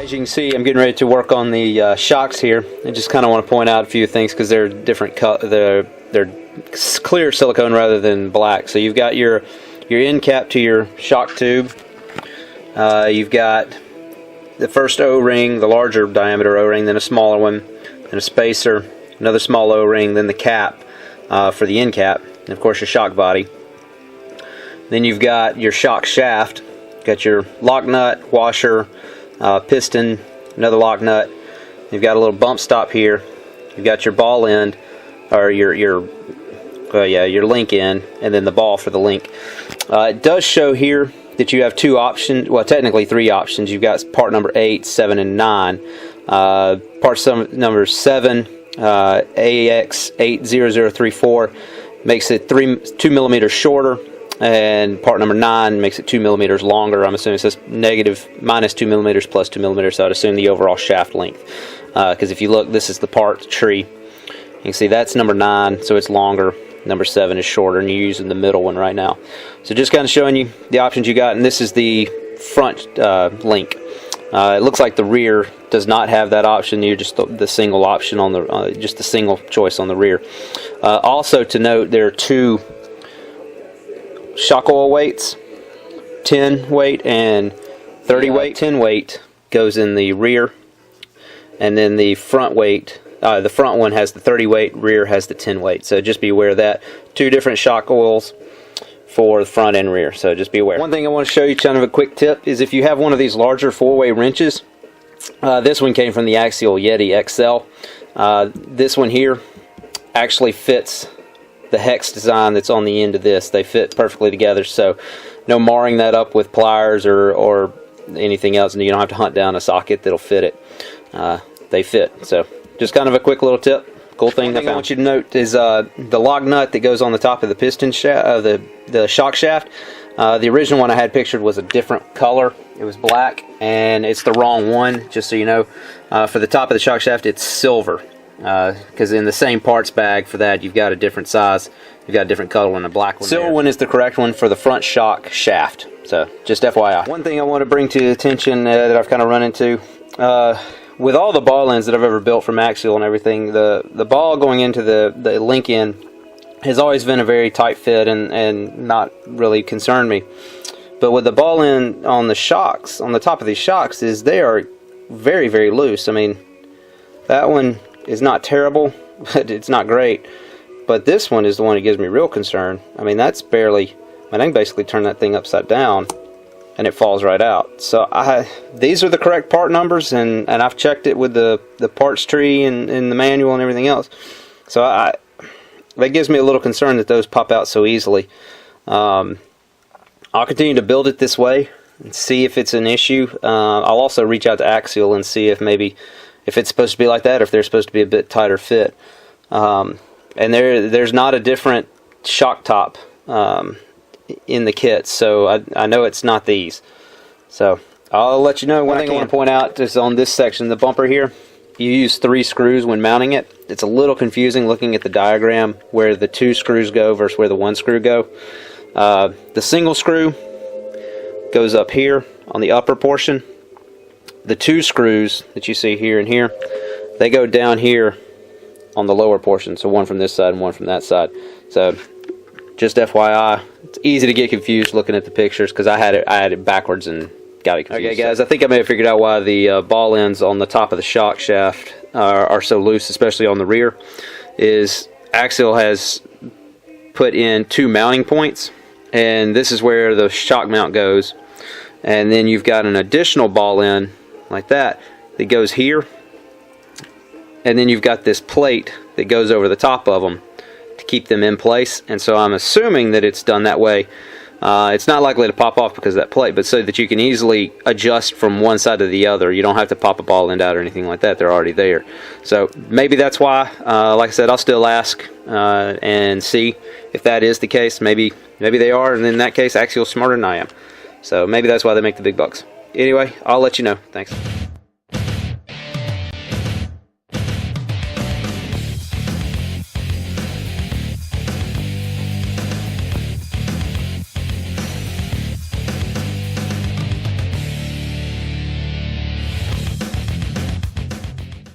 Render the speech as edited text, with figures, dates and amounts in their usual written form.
As you can see, I'm getting ready to work on the shocks here. I just kind of want to point out a few things because they're different they're clear silicone rather than black. So you've got your end cap to your shock tube. You've got the first O-ring, the larger diameter O-ring, then a smaller one, and a spacer, another small O-ring, then the cap for the end cap, and of course your shock body. Then you've got your shock shaft. Got your lock nut, washer, piston, another lock nut. You've got a little bump stop here. You've got your ball end, or your link end, and then the ball for the link. It does show here that you have two options, well technically three options. You've got part number 8, 7, and 9. Part number 7, AX80034, makes it 2 millimeters shorter, and part number 9 makes it 2 millimeters longer. I'm assuming it says minus 2 millimeters plus 2 millimeters, so I'd assume the overall shaft length. Because if you look, this is the part tree. You can see that's number 9, so it's longer. Number 7 is shorter, and you're using the middle one right now. So just kind of showing you the options you got, and this is the front link. It looks like the rear does not have that option. You're just the single option on the just the single choice on the rear. Also to note, there are two shock oil weights, 10 weight and 30 weight. 10 weight goes in the rear, and then the front weight, the front one has the 30 weight, rear has the 10 weight. So just be aware of that. Two different shock oils for the front and rear, so just be aware. One thing I want to show you, kind of a quick tip, is if you have one of these larger 4-way wrenches, this one came from the Axial Yeti XL. This one here actually fits the hex design that's on the end of this. They fit perfectly together, so no marring that up with pliers or anything else, and you don't have to hunt down a socket that'll fit it. They fit. So just kind of a quick little tip. Cool thing. One thing I want you to note is the log nut that goes on the top of the piston shaft, the shock shaft. The original one I had pictured was a different color. It was black, and it's the wrong one, just so you know. For the top of the shock shaft, it's silver. Because in the same parts bag for that, you've got a different size, you've got a different color one, a black one. Silver one is the correct one for the front shock shaft. So just FYI. One thing I want to bring to your attention that I've kind of run into, with all the ball ends that I've ever built from Axial and everything, the ball going into the link end has always been a very tight fit and not really concerned me. But with the ball end on the shocks, on the top of these shocks, is they are very, very loose. I mean, that one is not terrible, but it's not great. But this one is the one that gives me real concern. I mean, that's barely, I can basically turn that thing upside down and it falls right out. So these are the correct part numbers, and I've checked it with the parts tree and the manual and everything else. So that gives me a little concern that those pop out so easily. I'll continue to build it this way and see if it's an issue. I'll also reach out to Axial and see if maybe if it's supposed to be like that, or if they're supposed to be a bit tighter fit. And there's not a different shock top in the kit, so I know it's not these. So I'll let you know. One thing I want to point out is on this section, the bumper here, you use 3 screws when mounting it. It's a little confusing looking at the diagram where the 2 screws go versus where the 1 screw go. The single screw goes up here on the upper portion. The 2 screws that you see here and here, they go down here on the lower portion. So one from this side and one from that side. So just FYI, it's easy to get confused looking at the pictures because I had it backwards and got it confused. Okay guys, I think I may have figured out why the ball ends on the top of the shock shaft are so loose, especially on the rear. Is Axial has put in 2 mounting points, and this is where the shock mount goes. And then you've got an additional ball end like that goes here, and then you've got this plate that goes over the top of them to keep them in place. And so I'm assuming that it's done that way. It's not likely to pop off because of that plate, but so that you can easily adjust from one side to the other. You don't have to pop a ball end out or anything like that. They're already there. So maybe that's why. Like I said, I'll still ask and see if that is the case. Maybe they are, and in that case, Axial's smarter than I am. So maybe that's why they make the big bucks. Anyway, I'll let you know. Thanks.